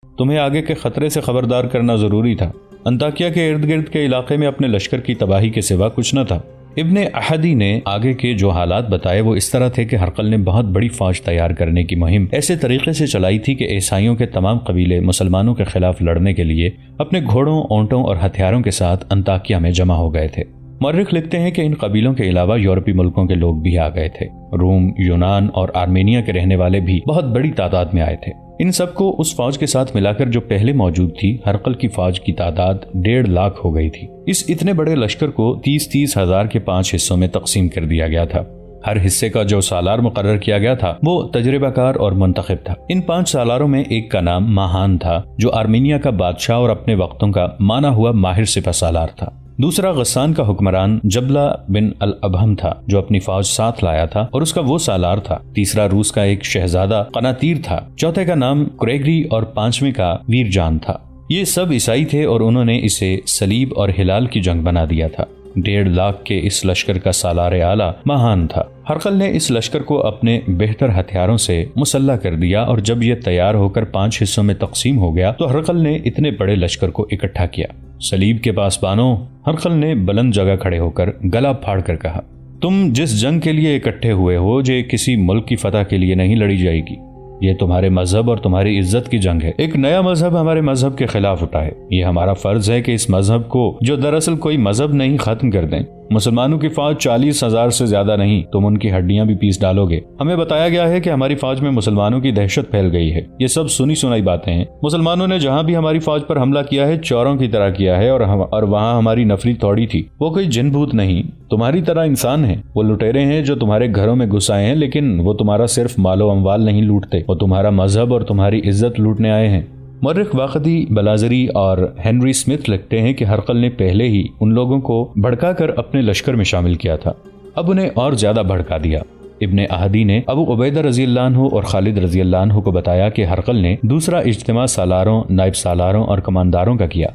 تمہیں آگے کے خطرے سے خبردار کرنا ضروری تھا۔ انطاکیہ کے ارد گرد کے علاقے میں اپنے لشکر کی تباہی کے سوا کچھ نہ تھا۔ ابن احدی نے آگے کے جو حالات بتائے وہ اس طرح تھے کہ ہرقل نے بہت بڑی فوج تیار کرنے کی مہم ایسے طریقے سے چلائی تھی کہ عیسائیوں کے تمام قبیلے مسلمانوں کے خلاف لڑنے کے لیے اپنے گھوڑوں، اونٹوں اور ہتھیاروں کے ساتھ انطاکیہ میں جمع ہو گئے تھے۔ مورخ لکھتے ہیں کہ ان قبیلوں کے علاوہ یورپی ملکوں کے لوگ بھی آ گئے تھے۔ روم، یونان اور آرمینیا کے رہنے والے بھی بہت بڑی تعداد میں آئے تھے۔ ان سب کو اس فوج کے ساتھ ملا کر جو پہلے موجود تھی، ہرقل کی فوج کی تعداد 1.5 لاکھ ہو گئی تھی۔ اس اتنے بڑے لشکر کو 30 ہزار کے 5 حصوں میں تقسیم کر دیا گیا تھا۔ ہر حصے کا جو سالار مقرر کیا گیا تھا وہ تجربہ کار اور منتخب تھا۔ ان 5 سالاروں میں ایک کا نام ماہان تھا، جو آرمینیا کا بادشاہ اور اپنے وقتوں کا مانا ہوا ماہر سپہ سالار تھا۔ دوسرا غسان کا حکمران جبلہ بن الابہم تھا، جو اپنی فوج ساتھ لایا تھا اور اس کا وہ سالار تھا۔ تیسرا روس کا ایک شہزادہ قناطیر تھا۔ چوتھے کا نام کریگری اور 5ویں کا ویر جان تھا۔ یہ سب عیسائی تھے اور انہوں نے اسے صلیب اور ہلال کی جنگ بنا دیا تھا۔ 1.5 لاکھ کے اس لشکر کا سالار اعلیٰ ماہان تھا۔ ہرقل نے اس لشکر کو اپنے بہتر ہتھیاروں سے مسلح کر دیا اور جب یہ تیار ہو کر 5 حصوں میں تقسیم ہو گیا تو ہرقل نے اتنے بڑے لشکر کو اکٹھا کیا۔ صلیب کے پاسبانوں، ہرقل نے بلند جگہ کھڑے ہو کر گلا پھاڑ کر کہا، تم جس جنگ کے لیے اکٹھے ہوئے ہو یہ کسی ملک کی فتح کے لیے نہیں لڑی جائے گی۔ یہ تمہارے مذہب اور تمہاری عزت کی جنگ ہے۔ ایک نیا مذہب ہمارے مذہب کے خلاف اٹھا ہے۔ یہ ہمارا فرض ہے کہ اس مذہب کو، جو دراصل کوئی مذہب نہیں، ختم کر دیں۔ مسلمانوں کی فوج 40 ہزار سے زیادہ نہیں، تم ان کی ہڈیاں بھی پیس ڈالو گے۔ ہمیں بتایا گیا ہے کہ ہماری فوج میں مسلمانوں کی دہشت پھیل گئی ہے۔ یہ سب سنی سنائی باتیں ہیں۔ مسلمانوں نے جہاں بھی ہماری فوج پر حملہ کیا ہے چوروں کی طرح کیا ہے اور وہاں ہماری نفری توڑی تھی۔ وہ کوئی جن بھوت نہیں، تمہاری طرح انسان ہیں۔ وہ لٹیرے ہیں جو تمہارے گھروں میں گھس آئے ہیں، لیکن وہ تمہارا صرف مال و اموال نہیں لوٹتے، وہ تمہارا مذہب اور تمہاری عزت لوٹنے آئے ہیں۔ مورخ واقعی بلازری اور ہنری اسمتھ لکھتے ہیں کہ ہرقل نے پہلے ہی ان لوگوں کو بھڑکا کر اپنے لشکر میں شامل کیا تھا، اب انہیں اور زیادہ بھڑکا دیا۔ ابن احدی نے ابو عبیدہ رضی اللہ عنہ اور خالد رضی اللہ عنہ کو بتایا کہ ہرقل نے دوسرا اجتماع سالاروں، نائب سالاروں اور کمانداروں کا کیا۔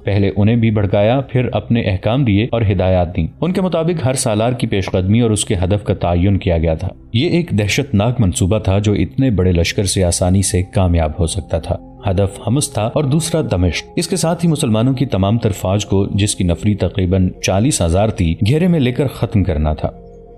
پہلے انہیں بھی بھڑکایا، پھر اپنے احکام دیے اور ہدایات دیں۔ ان کے مطابق ہر سالار کی پیش قدمی اور اس کے ہدف کا تعین کیا گیا تھا۔ یہ ایک دہشت ناک منصوبہ تھا جو اتنے بڑے لشکر سے آسانی سے کامیاب ہو سکتا تھا۔ ہدف حمص تھا اور دوسرا دمشق۔ اس کے ساتھ ہی مسلمانوں کی تمام تر فوج کو، جس کی نفری تقریباً 40 ہزار تھی، گھیرے میں لے کر ختم کرنا تھا۔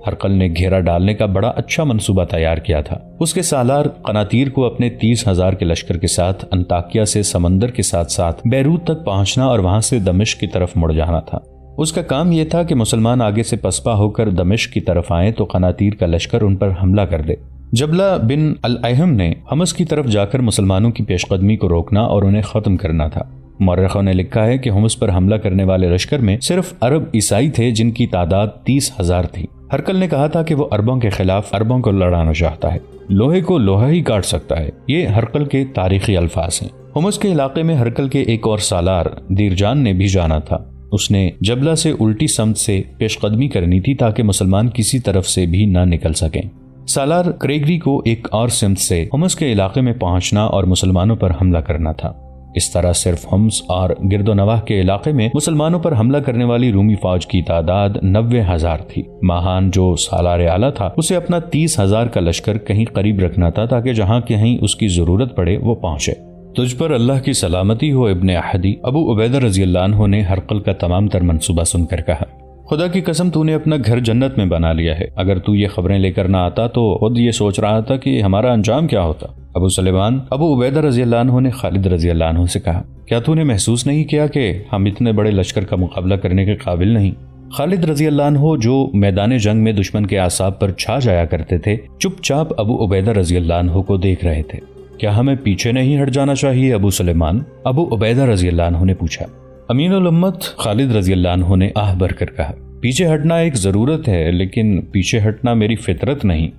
ہرقل نے گھیرا ڈالنے کا بڑا اچھا منصوبہ تیار کیا تھا۔ اس کے سالار قناطیر کو اپنے 30 ہزار کے لشکر کے ساتھ انطاکیہ سے سمندر کے ساتھ ساتھ بیروت تک پہنچنا اور وہاں سے دمشق کی طرف مڑ جانا تھا۔ اس کا کام یہ تھا کہ مسلمان آگے سے پسپا ہو کر دمشق کی طرف آئیں تو قناطیر کا لشکر ان پر حملہ کر دے۔ جبلہ بن الایہم نے حمص کی طرف جا کر مسلمانوں کی پیش قدمی کو روکنا اور انہیں ختم کرنا تھا۔ مورخوں نے لکھا ہے کہ حمص پر حملہ کرنے والے لشکر میں صرف عرب عیسائی تھے، جن کی تعداد 30 ہزار تھی۔ ہرقل نے کہا تھا کہ وہ عربوں کے خلاف عربوں کو لڑانا چاہتا ہے، لوہے کو لوہا ہی کاٹ سکتا ہے۔ یہ ہرقل کے تاریخی الفاظ ہیں۔ حمص کے علاقے میں ہرقل کے ایک اور سالار دیرجان نے بھی جانا تھا۔ اس نے جبلہ سے الٹی سمت سے پیش قدمی کرنی تھی تاکہ مسلمان کسی طرف سے بھی نہ نکل سکیں۔ سالار کریگری کو ایک اور سمت سے حمص کے علاقے میں پہنچنا اور مسلمانوں پر حملہ کرنا تھا۔ اس طرح صرف حمص اور گرد و نواح کے علاقے میں مسلمانوں پر حملہ کرنے والی رومی فوج کی تعداد 90 ہزار تھی۔ ماہان جو سالار اعلیٰ تھا، اسے اپنا 30 ہزار کا لشکر کہیں قریب رکھنا تھا تاکہ جہاں کہیں اس کی ضرورت پڑے وہ پہنچے۔ تجھ پر اللہ کی سلامتی ہو ابن احدی، ابو عبیدہ رضی اللہ عنہ نے ہرقل کا تمام تر منصوبہ سن کر کہا، خدا کی قسم تو نے اپنا گھر جنت میں بنا لیا ہے۔ اگر تو یہ خبریں لے کر نہ آتا تو خود یہ سوچ رہا تھا کہ ہمارا انجام کیا ہوتا۔ ابو سلیمان ابو عبیدہ رضی اللہ عنہ نے خالد رضی اللہ عنہ سے کہا، کیا تو نے محسوس نہیں کیا کہ ہم اتنے بڑے لشکر کا مقابلہ کرنے کے قابل نہیں؟ خالد رضی اللہ عنہ جو میدان جنگ میں دشمن کے اعصاب پر چھا جایا کرتے تھے، چپ چاپ ابو عبیدہ رضی اللہ عنہ کو دیکھ رہے تھے۔ کیا ہمیں پیچھے نہیں ہٹ جانا چاہیے ابو سلیمان؟ ابو عبیدہ رضی اللہ عنہ نے پوچھا۔ امین الامت خالد رضی اللہ عنہ نے آہ بھر کر کہا، پیچھے ہٹنا ایک ضرورت ہے، لیکن پیچھے ہٹنا میری فطرت نہیں۔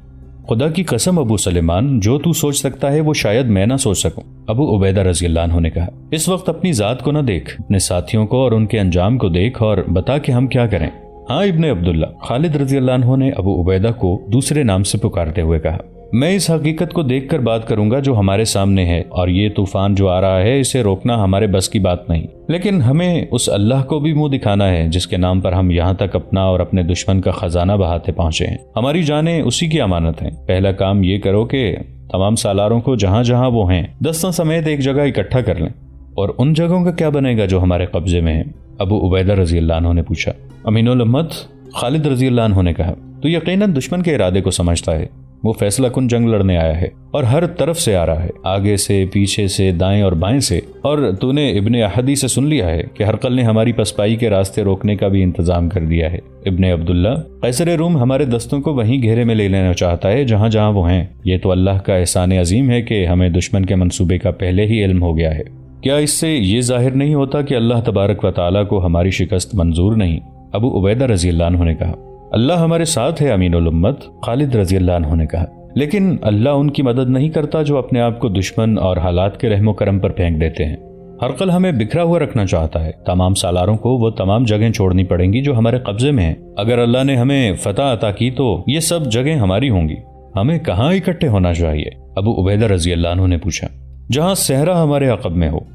خدا کی قسم ابو سلیمان، جو تو سوچ سکتا ہے وہ شاید میں نہ سوچ سکوں۔ ابو عبیدہ رضی اللہ عنہ نے کہا، اس وقت اپنی ذات کو نہ دیکھ، اپنے ساتھیوں کو اور ان کے انجام کو دیکھ اور بتا کہ ہم کیا کریں۔ ہاں ابن عبداللہ، خالد رضی اللہ عنہ نے ابو عبیدہ کو دوسرے نام سے پکارتے ہوئے کہا، میں اس حقیقت کو دیکھ کر بات کروں گا جو ہمارے سامنے ہے، اور یہ طوفان جو آ رہا ہے اسے روکنا ہمارے بس کی بات نہیں، لیکن ہمیں اس اللہ کو بھی منہ دکھانا ہے جس کے نام پر ہم یہاں تک اپنا اور اپنے دشمن کا خزانہ بہاتے پہنچے ہیں۔ ہماری جانیں اسی کی امانت ہیں۔ پہلا کام یہ کرو کہ तमाम सालारों को जहां जहां वो हैं दस्तों समेत एक जगह इकट्ठा कर लें। और उन जगहों का क्या बनेगा जो हमारे कब्जे में हैं? अबू उबैदा रजी अल्लाह अन्हु ने पूछा। अमीनुल उम्मत खालिद रजी अल्लाह अन्हु ने कहा, तो यकीनन दुश्मन के इरादे को समझता है। वो फैसला कुन जंग लड़ने आया है और हर तरफ से आ रहा है, आगे से, पीछे से, दाएं और बाएं से। और तूने इब्ने अहदी से सुन लिया है कि हरकल ने हमारी पसपाई के रास्ते रोकने का भी इंतजाम कर दिया है। इब्ने अब्दुल्ला, कैसर रूम हमारे दस्तों को वहीं घेरे में ले लेना चाहता है जहां जहां वो हैं। ये तो अल्लाह का एहसान अजीम है कि हमें दुश्मन के मंसूबे का पहले ही इल्म हो गया है। क्या इससे ये जाहिर नहीं होता कि अल्लाह तबारक व तआला को हमारी शिकस्त मंजूर नहीं? अबू उबैदा रजी अल्लाह अन्हु ने कहा। अल्लाह हमारे साथ है अमीनुल उम्मत, खालिद रजी अल्लाह अन्हु ने कहा। लेकिन अल्लाह उनकी मदद नहीं करता जो अपने आप को दुश्मन और हालात के रहमो करम पर फेंक देते हैं। हरकल हमें बिखरा हुआ रखना चाहता है। तमाम सालारों को वो तमाम जगह छोड़नी पड़ेंगी जो हमारे कब्जे में हैं। अगर अल्लाह ने हमें फतह अता की तो ये सब जगह हमारी होंगी। हमें कहाँ इकट्ठे होना चाहिए? अबू उबैदा रजी अल्लाह अन्हु ने पूछा। जहाँ सहरा हमारे अक़ब में हो,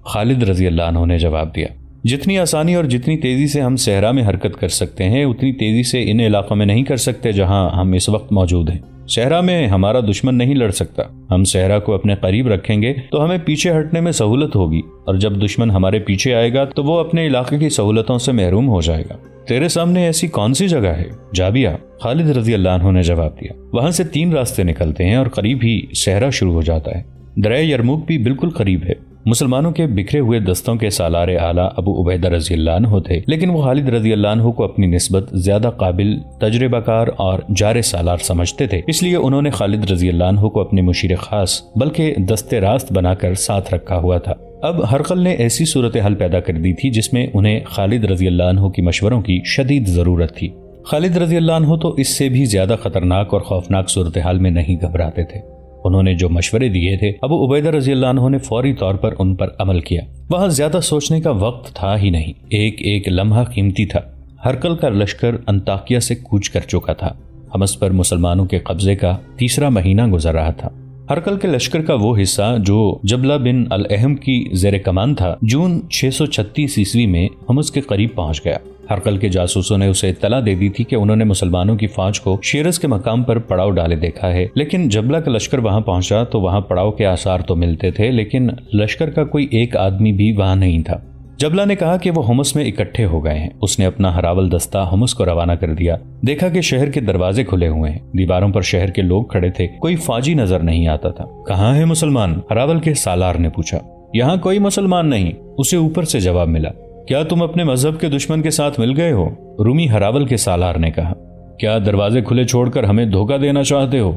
खालिद रजी अल्लाह अन्हु ने जवाब दिया। जितनी आसानी और जितनी तेजी से हम सहरा में हरकत कर सकते हैं उतनी तेजी से इन इलाकों में नहीं कर सकते जहां हम इस वक्त मौजूद हैं। सहरा में हमारा दुश्मन नहीं लड़ सकता। हम सहरा को अपने करीब रखेंगे तो हमें पीछे हटने में सहूलत होगी, और जब दुश्मन हमारे पीछे आएगा तो वो अपने इलाके की सहूलतों से महरूम हो जाएगा। तेरे सामने ऐसी कौन सी जगह है? जाबिया, खालिद रजी अल्लाह अन्हु ने जवाब दिया। वहां से 3 रास्ते निकलते हैं और करीब ही सहरा शुरू हो जाता है। दरिया यरमुक भी बिल्कुल करीब है। मुसलमानों के बिखरे हुए दस्तों के सालार आला अबू उबैदा रजी अल्लाह अन्हु थे, लेकिन वो खालिद रजी अल्लाह अन्हु को अपनी निस्बत ज्यादा काबिल, तजर्बाकार और जारे सालार समझते थे। इसलिए उन्होंने खालिद रजी अल्लाह अन्हु को अपने मुशीर खास बल्कि दस्ते रास्त बनाकर साथ रखा हुआ था। अब हरकल ने ऐसी सूरत हाल पैदा कर दी थी जिसमें उन्हें खालिद रजी अल्लाह अन्हु की मशवरों की शदीद जरूरत थी। खालिद रजी अल्लाह अन्हु तो इससे भी ज्यादा खतरनाक और खौफनाक सूरत हाल में नहीं घबराते थे। उन्होंने जो मशवरे दिए थे अबू उबैदा रजी अल्लाह अन्हु ने फौरी तौर पर उन पर अमल किया। वहां ज्यादा सोचने का वक्त था ही नहीं। एक एक लम्हा कीमती था। हरकल का लश्कर अंताकिया से कूच कर चुका था। हमस पर मुसलमानों के कब्जे का 3रा महीना गुजर रहा था। हरकल के लश्कर का वो हिस्सा जो जबला बिन अल अहम की जेर कमान था, जून 636 ईस्वी में हमस के करीब पहुंच गया। हरकल के जासूसों ने उसे इत्तला दे दी थी कि उन्होंने मुसलमानों की फौज को शेरस के मकाम पर पड़ाव डाले देखा है, लेकिन जबला का लश्कर वहां पहुंचा तो वहां पड़ाव के आसार तो मिलते थे, लेकिन लश्कर का कोई एक आदमी भी वहां नहीं था। जबला ने कहा कि वो हुमस में इकट्ठे हो गए हैं। उसने अपना हरावल दस्ता हुमस को रवाना कर दिया। देखा कि शहर के दरवाजे खुले हुए हैं, दीवारों पर शहर के लोग खड़े थे, कोई फौजी नजर नहीं आता था। कहाँ है मुसलमान? हरावल के सालार ने पूछा। यहाँ कोई मुसलमान नहीं, उसे ऊपर से जवाब मिला। क्या तुम अपने मजहब के दुश्मन के साथ मिल गए हो? रूमी हरावल के सालार ने कहा। क्या दरवाजे खुले छोड़कर हमें धोखा देना चाहते हो?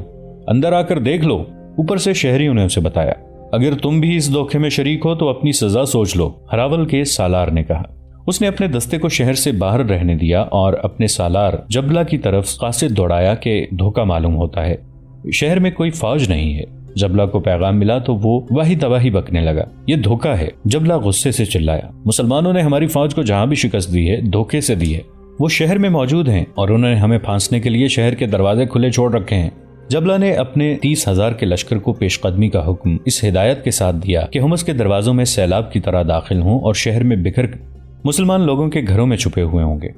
अंदर आकर देख लो, ऊपर से शहरियों ने उसे बताया। अगर तुम भी इस धोखे में शरीक हो तो अपनी सजा सोच लो, हरावल के सालार ने कहा। उसने अपने दस्ते को शहर से बाहर रहने दिया और अपने सालार जबला की तरफ कासिद दौड़ाया कि धोखा मालूम होता है, शहर में कोई फौज नहीं है। जबला को पैगाम मिला तो वो वाही तबाही बकने लगा। ये धोखा है। जबला गुस्से से चिल्लाया। मुसलमानों ने हमारी फौज को जहां भी शिकस्त दी है धोखे से दी है। वो शहर में मौजूद हैं और उन्होंने हमें फांसने के लिए शहर के दरवाजे खुले छोड़ रखे हैं। जबला ने अपने 30,000 के लश्कर को पेशकदमी का हुक्म इस हिदायत के साथ दिया कि हुमस के दरवाजों में सैलाब की तरह दाखिल हों और शहर में बिखर मुसलमान लोगों के घरों में छुपे हुए होंगे।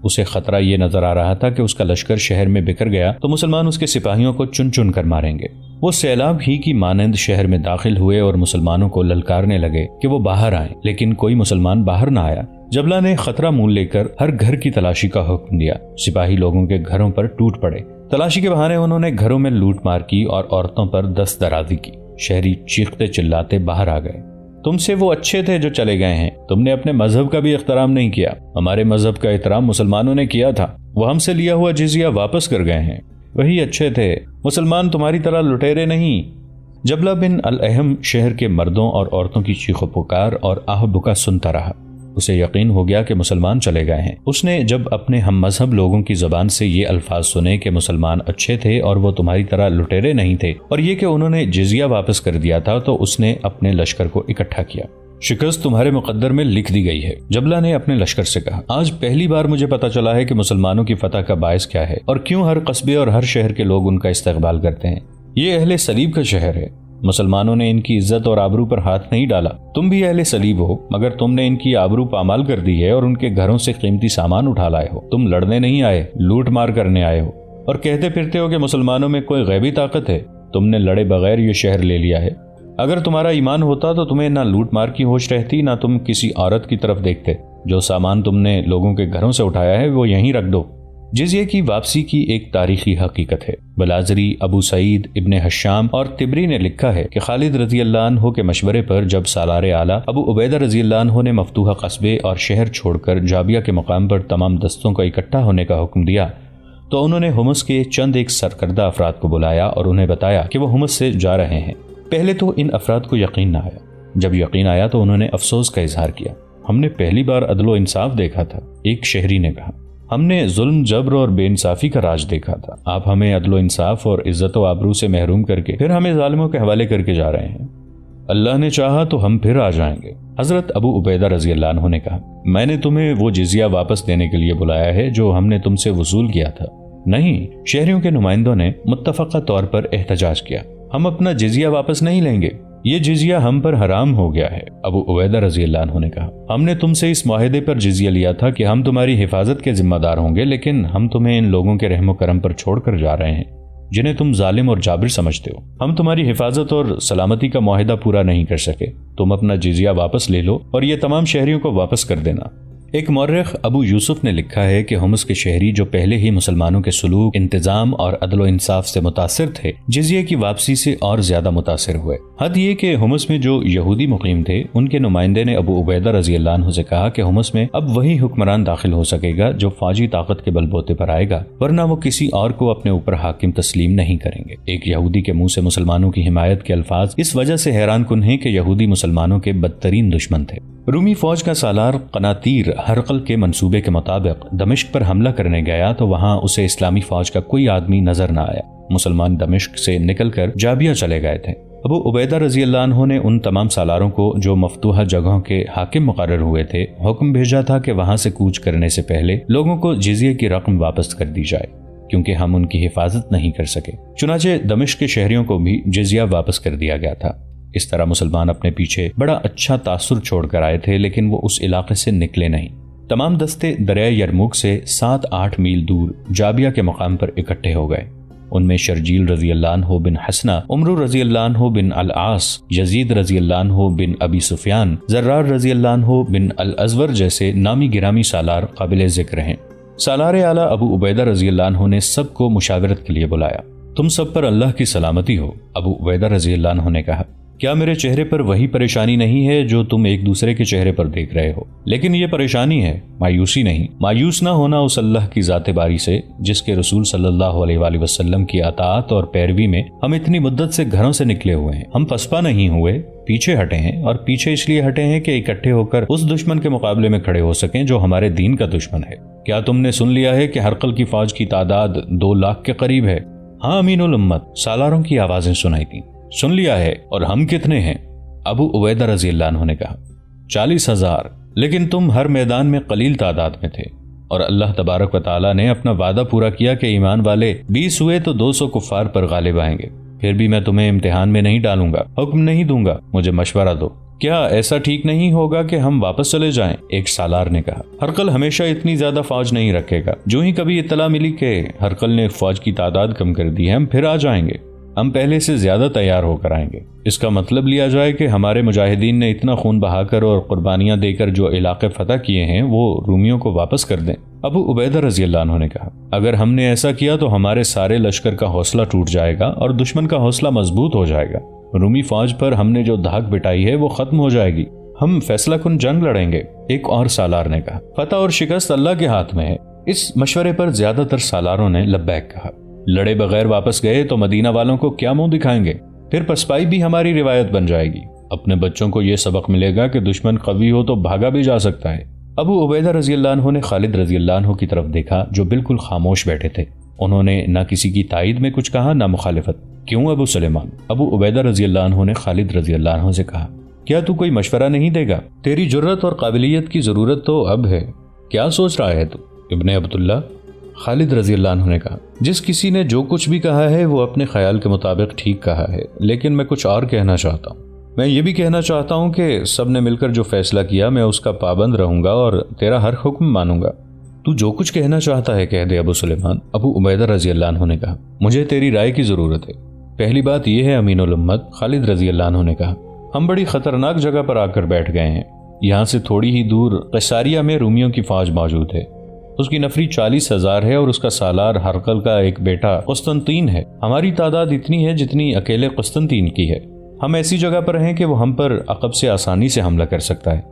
उसे खतरा ये नजर आ रहा था कि उसका लश्कर शहर में बिखर गया तो मुसलमान उसके सिपाहियों को चुन चुन कर मारेंगे। वो सैलाब ही की मानंद शहर में दाखिल हुए और मुसलमानों को ललकारने लगे कि वो बाहर आए, लेकिन कोई मुसलमान बाहर न आया। जबला ने खतरा मोल लेकर हर घर की तलाशी का हुक्म दिया। सिपाही लोगों के घरों पर टूट पड़े। तलाशी के बहाने उन्होंने घरों में लूट मार की और औरतों पर दस्त दराजी की। शहरी चीखते चिल्लाते बाहर आ गए। तुमसे वो अच्छे थे जो चले गए हैं, तुमने अपने मजहब का भी एहतराम नहीं किया। हमारे मजहब का एहतराम मुसलमानों ने किया था, वो हमसे लिया हुआ जिजिया वापस कर गए हैं, वही अच्छे थे। मुसलमान तुम्हारी तरह लुटेरे नहीं। जबला बिन अल अहम शहर के मर्दों और औरतों की चीखो पुकार और आह बुका सुनता रहा। उसे यकीन हो गया कि मुसलमान चले गए हैं। उसने जब अपने हम मजहब लोगों की जुबान से ये अल्फाज सुने कि मुसलमान अच्छे थे और वो तुम्हारी तरह लुटेरे नहीं थे, और ये कि उन्होंने जिजिया वापस कर दिया था, तो उसने अपने लश्कर को इकट्ठा किया। शिकस्त तुम्हारे मुकद्दर में लिख दी गई है, जबला ने अपने लश्कर से कहा। आज पहली बार मुझे पता चला है कि मुसलमानों की फतह का बायस क्या है और क्यों हर कस्बे और हर शहर के लोग उनका इस्तकबाल करते हैं। ये अहले सलीब का शहर है। मुसलमानों ने इनकी इज्जत और आबरू पर हाथ नहीं डाला। तुम भी अहले सलीब हो, मगर तुमने इनकी आबरू पामाल कर दी है और उनके घरों से कीमती सामान उठा लाए हो। तुम लड़ने नहीं आए, लूट मार करने आए हो और कहते फिरते हो कि मुसलमानों में कोई गैबी ताकत है। تم نے لڑے بغیر یہ شہر لے لیا ہے۔ اگر تمہارا ایمان ہوتا تو تمہیں نہ لوٹ مار کی ہوش رہتی، نہ تم کسی عورت کی طرف دیکھتے۔ جو سامان تم نے لوگوں کے گھروں سے اٹھایا ہے وہ یہیں رکھ دو۔ جزیے کی واپسی کی ایک تاریخی حقیقت ہے۔ بلازری، ابو سعید، ابن حشام اور طبری نے لکھا ہے کہ خالد رضی اللہ عنہ کے مشورے پر جب سالار اعلیٰ ابو عبیدہ رضی اللہ عنہ نے مفتوحہ قصبے اور شہر چھوڑ کر جابیہ کے مقام پر تمام دستوں کا اکٹھا ہونے کا حکم دیا تو انہوں نے حمص کے چند ایک سرکردہ افراد کو بلایا اور انہیں بتایا کہ وہ حمص سے جا رہے ہیں۔ پہلے تو ان افراد کو یقین نہ آیا۔ جب یقین آیا تو انہوں نے افسوس کا اظہار کیا۔ ہم نے پہلی بار عدل و انصاف دیکھا تھا، ایک شہری نے کہا۔ ہم نے ظلم، جبر اور بے انصافی کا راج دیکھا تھا۔ آپ ہمیں عدل و انصاف اور عزت و آبرو سے محروم کر کے پھر ہمیں ظالموں کے حوالے کر کے جا رہے ہیں۔ اللہ نے چاہا تو ہم پھر آ جائیں گے۔ حضرت ابو عبیدہ رضی اللہ عنہ نے کہا، میں نے تمہیں وہ جزیہ واپس دینے کے لیے بلایا ہے جو ہم نے تم سے وصول کیا تھا۔ نہیں، شہریوں کے نمائندوں نے متفقہ طور پر احتجاج کیا، ہم اپنا جزیہ واپس نہیں لیں گے، یہ جزیہ ہم پر حرام ہو گیا ہے۔ ابو عبیدہ رضی اللہ عنہ نے کہا، ہم نے تم سے اس معاہدے پر جزیہ لیا تھا کہ ہم تمہاری حفاظت کے ذمہ دار ہوں گے، لیکن ہم تمہیں ان لوگوں کے رحم و کرم پر چھوڑ کر جا رہے ہیں جنہیں تم ظالم اور جابر سمجھتے ہو۔ ہم تمہاری حفاظت اور سلامتی کا معاہدہ پورا نہیں کر سکے، تم اپنا جزیہ واپس لے لو اور یہ تمام شہریوں کو واپس کر دینا۔ ایک مورخ ابو یوسف نے لکھا ہے کہ حمص کے شہری جو پہلے ہی مسلمانوں کے سلوک، انتظام اور عدل و انصاف سے متاثر تھے، جزیے کی واپسی سے اور زیادہ متاثر ہوئے۔ حد یہ کہ حمص میں جو یہودی مقیم تھے ان کے نمائندے نے ابو عبیدہ رضی اللہ عنہ سے کہا کہ حمص میں اب وہی حکمران داخل ہو سکے گا جو فوجی طاقت کے بل بوتے پر آئے گا، ورنہ وہ کسی اور کو اپنے اوپر حاکم تسلیم نہیں کریں گے۔ ایک یہودی کے منہ سے مسلمانوں کی حمایت کے الفاظ اس وجہ سے حیران کن ہیں کہ یہودی مسلمانوں کے بدترین دشمن تھے۔ رومی فوج کا سالار قناطیر ہرقل کے منصوبے کے مطابق دمشق پر حملہ کرنے گیا تو وہاں اسے اسلامی فوج کا کوئی آدمی نظر نہ آیا۔ مسلمان دمشق سے نکل کر جابیہ چلے گئے تھے۔ ابو عبیدہ رضی اللہ عنہ نے ان تمام سالاروں کو جو مفتوحہ جگہوں کے حاکم مقرر ہوئے تھے حکم بھیجا تھا کہ وہاں سے کوچ کرنے سے پہلے لوگوں کو جزیے کی رقم واپس کر دی جائے، کیونکہ ہم ان کی حفاظت نہیں کر سکے۔ چنانچہ دمشق کے شہریوں کو بھی جزیہ واپس کر دیا گیا تھا۔ اس طرح مسلمان اپنے پیچھے بڑا اچھا تاثر چھوڑ کر آئے تھے، لیکن وہ اس علاقے سے نکلے نہیں۔ تمام دستے دریائے یرموک سے 7-8 میل دور جابیہ کے مقام پر اکٹھے ہو گئے۔ ان میں شرجیل رضی اللہ عنہ بن حسنہ، عمرو رضی اللہ عنہ بن العاص، یزید رضی اللہ عنہ بن ابی سفیان، زرار رضی اللہ عنہ بن الازور جیسے نامی گرامی سالار قابل ذکر ہیں۔ سالار اعلیٰ ابو عبیدہ رضی اللہ عنہ نے سب کو مشاورت کے لیے بلایا۔ تم سب پر اللہ کی سلامتی ہو، ابو عبیدہ رضی اللہ عنہ نے کہا۔ کیا میرے چہرے پر وہی پریشانی نہیں ہے جو تم ایک دوسرے کے چہرے پر دیکھ رہے ہو؟ لیکن یہ پریشانی ہے، مایوسی نہیں۔ مایوس نہ ہونا اس اللہ کی ذات باری سے جس کے رسول صلی اللہ علیہ وآلہ وسلم کی اطاعت اور پیروی میں ہم اتنی مدت سے گھروں سے نکلے ہوئے ہیں۔ ہم پسپا نہیں ہوئے، پیچھے ہٹے ہیں، اور پیچھے اس لیے ہٹے ہیں کہ اکٹھے ہو کر اس دشمن کے مقابلے میں کھڑے ہو سکیں جو ہمارے دین کا دشمن ہے۔ کیا تم نے سن لیا ہے کہ ہرقل کی فوج کی تعداد 2 لاکھ کے قریب ہے؟ ہاں امین الامت، سالاروں کی آوازیں سنائی دیں۔ سن لیا ہے، اور ہم کتنے ہیں؟ ابو عبیدہ رضی اللہ عنہ نے کہا 40,000، لیکن تم ہر میدان میں قلیل تعداد میں تھے، اور اللہ تبارک و تعالیٰ نے اپنا وعدہ پورا کیا کہ ایمان والے 20 ہوئے تو 200 کفار پر غالب آئیں گے۔ پھر بھی میں تمہیں امتحان میں نہیں ڈالوں گا، حکم نہیں دوں گا، مجھے مشورہ دو۔ کیا ایسا ٹھیک نہیں ہوگا کہ ہم واپس چلے جائیں؟ ایک سالار نے کہا، ہرقل ہمیشہ اتنی زیادہ فوج نہیں رکھے گا۔ جو ہی کبھی اطلاع ملی کہ ہرقل نے فوج کی تعداد کم کر دی ہے، ہم پھر آ جائیں گے، ہم پہلے سے زیادہ تیار ہو کر آئیں گے۔ اس کا مطلب لیا جائے کہ ہمارے مجاہدین نے اتنا خون بہا کر اور قربانیاں دے کر جو علاقے فتح کیے ہیں وہ رومیوں کو واپس کر دیں۔ ابو عبیدہ رضی اللہ عنہ نے کہا، اگر ہم نے ایسا کیا تو ہمارے سارے لشکر کا حوصلہ ٹوٹ جائے گا اور دشمن کا حوصلہ مضبوط ہو جائے گا۔ رومی فوج پر ہم نے جو دھاک بٹائی ہے وہ ختم ہو جائے گی، ہم فیصلہ کن جنگ لڑیں گے۔ ایک اور سالار نے کہا، فتح اور شکست اللہ کے ہاتھ میں ہے۔ اس مشورے پر زیادہ تر سالاروں نے لبیک کہا۔ لڑے بغیر واپس گئے تو مدینہ والوں کو کیا منہ دکھائیں گے؟ پھر پسپائی بھی ہماری روایت بن جائے گی۔ اپنے بچوں کو یہ سبق ملے گا کہ دشمن قوی ہو تو بھاگا بھی جا سکتا ہے۔ ابو عبیدہ رضی اللہ عنہ نے خالد رضی اللہ عنہ کی طرف دیکھا جو بالکل خاموش بیٹھے تھے۔ انہوں نے نہ کسی کی تائید میں کچھ کہا نہ مخالفت۔ کیوں ابو سلیمان؟ ابو عبیدہ رضی اللہ عنہ نے خالد رضی اللہ عنہ سے کہا، کیا تو کوئی مشورہ نہیں دے گا؟ تیری جرت اور قابلیت کی ضرورت تو اب ہے، کیا سوچ رہا ہے تو؟ ابن عبداللہ، خالد رضی اللہ عنہ نے کہا، جس کسی نے جو کچھ بھی کہا ہے وہ اپنے خیال کے مطابق ٹھیک کہا ہے، لیکن میں کچھ اور کہنا چاہتا ہوں۔ میں یہ بھی کہنا چاہتا ہوں کہ سب نے مل کر جو فیصلہ کیا میں اس کا پابند رہوں گا اور تیرا ہر حکم مانوں گا۔ تو جو کچھ کہنا چاہتا ہے کہہ دے ابو سلیمان، ابو عبیدہ رضی اللہ عنہ نے کہا۔ مجھے تیری رائے کی ضرورت ہے۔ पहली बात यह है अमीन उल उम्मत, खालिद रजी अल्लाह अन्हु ने कहा, हम बड़ी खतरनाक जगह पर आकर बैठ गए हैं। यहाँ से थोड़ी ही दूर क़ैसारिया में रूमियों की फौज मौजूद है। उसकी नफरी 40,000 है और उसका सालार हरकल का एक बेटा कुस्तंतीन है। हमारी तादाद इतनी है जितनी अकेले कुस्तंतीन की है। हम ऐसी जगह पर हैं कि वो हम पर अकब से आसानी से हमला कर सकता है।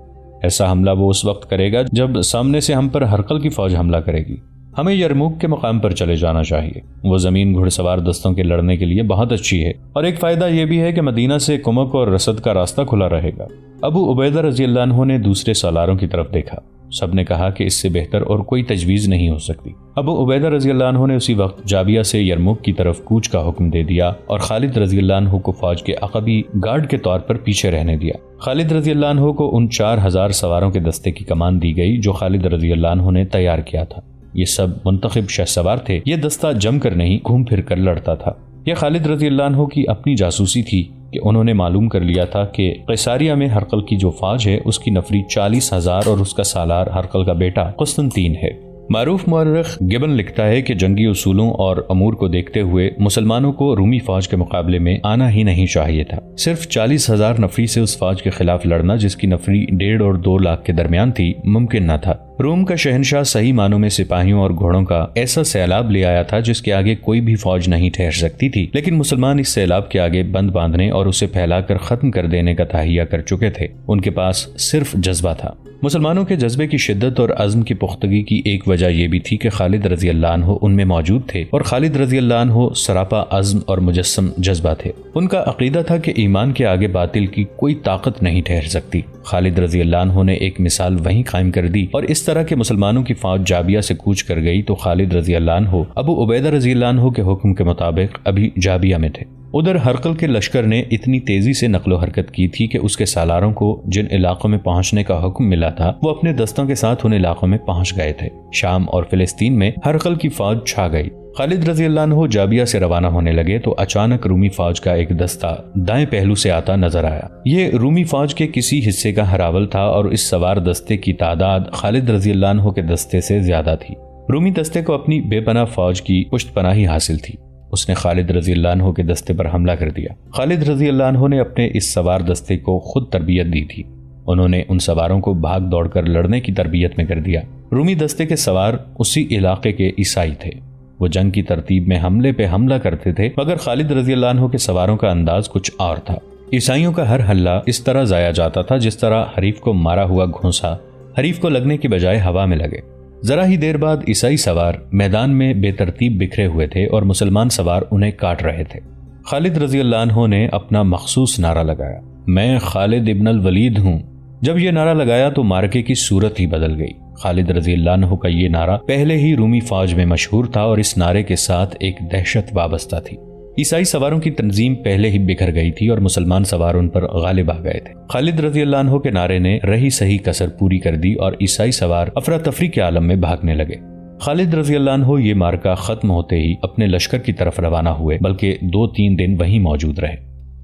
ऐसा हमला वो उस वक्त करेगा जब सामने से हम पर हरकल की फौज हमला करेगी। हमें यरमुक के मकाम पर चले जाना चाहिए। वो जमीन घुड़सवार दस्तों के लड़ने के लिए बहुत अच्छी है और एक फायदा यह भी है कि मदीना से कुमक और रसद का रास्ता खुला रहेगा। अबू उबैदा रजी अल्लाह अन्हु ने दूसरे सालारों की तरफ देखा। सबने कहा कि इससे बेहतर और कोई तजवीज़ नहीं हो सकती। अबू उबैदा रजी अल्लाह अन्हु ने उसी वक्त जाबिया से यरमुक की तरफ कूच का हुक्म दे दिया और खालिद रजी अल्लाह अन्हु को फौज के अक़बी गार्ड के तौर पर पीछे रहने दिया। खालिद रजी अल्लाह अन्हु को उन 4,000 सवारों के दस्ते की कमान दी गई जो खालिद रजी अल्लाह अन्हु ने तैयार किया था। ये सब मुंतखब शहसवार थे। ये दस्ता जमकर नहीं, घूम फिर कर लड़ता था। यह खालिद रजी अल्लाह अन्हु की अपनी जासूसी थी कि उन्होंने मालूम कर लिया था कि क़ैसारिया में हरकल की जो फौज है उसकी नफरी 40,000 और उसका सालार हरकल का बेटा कुस्तंतीन है। मारूफ मुअर्रिख गिबन लिखता है कि जंगी उसूलों और अमूर को देखते हुए मुसलमानों को रूमी फौज के मुकाबले में आना ही नहीं चाहिए था। सिर्फ 40,000 नफरी से उस फौज के खिलाफ लड़ना, जिसकी नफरी 1.5 और 2 लाख के दरमियान थी, मुमकिन न था। रोम का शहनशाह सही मानों में सिपाहियों और घोड़ों का ऐसा सैलाब ले आया था जिसके आगे कोई भी फौज नहीं ठहर सकती थी, लेकिन मुसलमान इस सैलाब के आगे बंद बांधने और उसे फैलाकर खत्म कर देने का तहिया कर चुके थे। उनके पास सिर्फ जज्बा था। मुसलमानों के जज्बे की शिद्दत और अज़्म की पुख्तगी की एक वजह यह भी थी कि खालिद रजी अल्लाह अन्हु उनमें मौजूद थे और खालिद रजी अल्लाह अन्हु सरापा अज़्म और मुजस्सम जज्बा थे। उनका अकीदा था कि ईमान के आगे बातिल की कोई ताकत नहीं ठहर सकती। खालिद रजी अल्लाह अन्हु ने एक मिसाल वहीं कायम कर दी और इस तरह के मुसलमानों की फौज जाबिया से कूच कर गई तो खालिद रजी अल्लाह अन्हु अबू उबैदा रजी अल्लाह अन्हु के हुक्म के मुताबिक अभी जाबिया में थे। उधर हरकल के लश्कर ने इतनी तेजी से नकलो हरकत की थी कि उसके सालारों को जिन इलाकों में पहुंचने का हुक्म मिला था वो अपने दस्तों के साथ उन इलाकों में पहुंच गए थे। शाम और फिलिस्तीन में हरकल की फौज छा गई। खालिद रजी अल्लाह अन्हु जाबिया से रवाना होने लगे तो अचानक रूमी फौज का एक दस्ता दाएं पहलू से आता नजर आया। ये रूमी फौज के किसी हिस्से का हरावल था और इस सवार दस्ते की तादाद खालिद रजी अल्लाह अन्हु के दस्ते से ज्यादा थी। रूमी दस्ते को अपनी बेपनाह फौज की पुश्तपनाही हासिल थी। उसने खालिद रजी अल्लाह अन्हु के दस्ते पर हमला कर दिया। खालिद रजी अल्लाह अन्हु ने अपने इस सवार दस्ते को खुद तरबियत दी थी। उन्होंने उन सवारों को भाग दौड़कर लड़ने की तरबियत में कर दिया। रूमी दस्ते के सवार उसी इलाके के ईसाई थे। वो जंग की तरतीब में हमले पे हमला करते थे, मगर खालिद रजी अल्लाह अन्हु के सवारों का अंदाज कुछ और था। ईसाइयों का हर हल्ला इस तरह जाया जाता था जिस तरह हरीफ को मारा हुआ घोंसा हरीफ को लगने की बजाय हवा में लगे। जरा ही देर बाद ईसाई सवार मैदान में बेतरतीब बिखरे हुए थे और मुसलमान सवार उन्हें काट रहे थे। खालिद रजी अल्लाह अन्हु ने अपना मखसूस नारा लगाया, मैं खालिद इब्न अल वलीद हूँ। जब यह नारा लगाया तो मार्के की सूरत ही बदल गई। खालिद रजी अल्लाह अन्हु का ये नारा पहले ही रूमी फौज में मशहूर था और इस नारे के साथ एक दहशत वाबस्ता थी। ईसाई सवारों की तंजीम पहले ही बिखर गई थी और मुसलमान सवार उन पर गालिब आ गए थे। खालिद रजी अल्लाह अन्हु के नारे ने रही सही कसर पूरी कर दी और ईसाई सवार अफरा तफरी के आलम में भागने लगे। खालिद रजी अल्लाह अन्हु ये मार्का खत्म होते ही अपने लश्कर की तरफ रवाना हुए, बल्कि 2-3 दिन वहीं मौजूद रहे।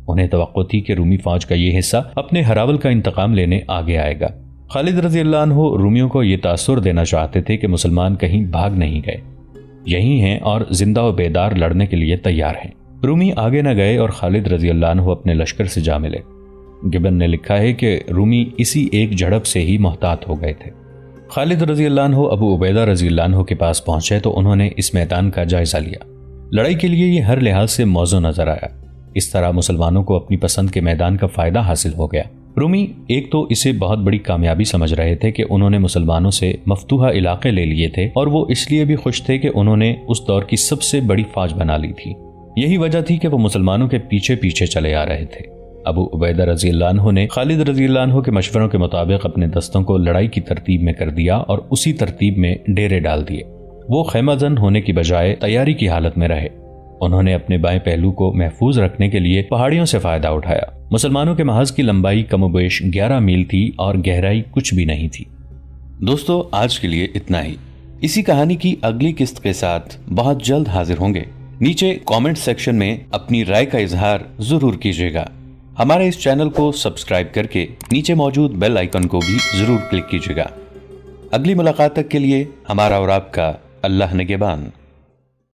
उन्हें तवक्को थी कि रूमी फौज का ये हिस्सा अपने हरावल का इंतकाम लेने आगे आएगा। खालिद रजी अल्लाह अन्हु रूमियों को ये तासुर देना चाहते थे कि मुसलमान कहीं भाग नहीं गए, यही हैं और जिंदा व बेदार लड़ने के लिए तैयार हैं। रूमी आगे न गए और खालिद रजी अल्लाह अन्हु अपने लश्कर से जा मिले। गिबन ने लिखा है कि रूमी इसी एक झड़प से ही मोहतात हो गए थे। खालिद रजी अल्लाह अन्हु अबू उबैदा रजी अल्लाह अन्हु के पास पहुंचे तो उन्होंने इस मैदान का जायजा लिया। लड़ाई के लिए ये हर लिहाज से मौजू नजर आया। इस तरह मुसलमानों को अपनी पसंद के मैदान का फायदा हासिल हो गया। रूमी एक तो इसे बहुत बड़ी कामयाबी समझ रहे थे कि उन्होंने मुसलमानों से मफ्तूहा इलाके ले लिए थे और वो इसलिए भी खुश थे कि उन्होंने उस दौर की सबसे बड़ी फौज बना ली थी। यही वजह थी कि वो मुसलमानों के पीछे पीछे चले आ रहे थे। अबू उबैदा रजी अल्लाह अन्हु ने खालिद रजी अल्लाह अन्हु के मशवरों के मुताबिक अपने दस्तों को लड़ाई की तरतीब में कर दिया और उसी तरतीब में डेरे डाल दिए। वो खैमाजन होने की बजाय तैयारी की हालत में रहे। उन्होंने अपने बाएं पहलू को महफूज रखने के लिए पहाड़ियों से फायदा उठाया। मुसलमानों के महाज की लंबाई कमोबेश 11 मील थी और गहराई कुछ भी नहीं थी। दोस्तों, आज के लिए इतना ही। इसी कहानी की अगली किस्त के साथ बहुत जल्द हाजिर होंगे। नीचे कमेंट सेक्शन में अपनी राय का इजहार जरूर कीजिएगा। हमारे इस चैनल को सब्सक्राइब करके नीचे मौजूद बेल आइकन को भी जरूर क्लिक कीजिएगा। अगली मुलाकात तक के लिए हमारा और आपका अल्लाह निगहबान।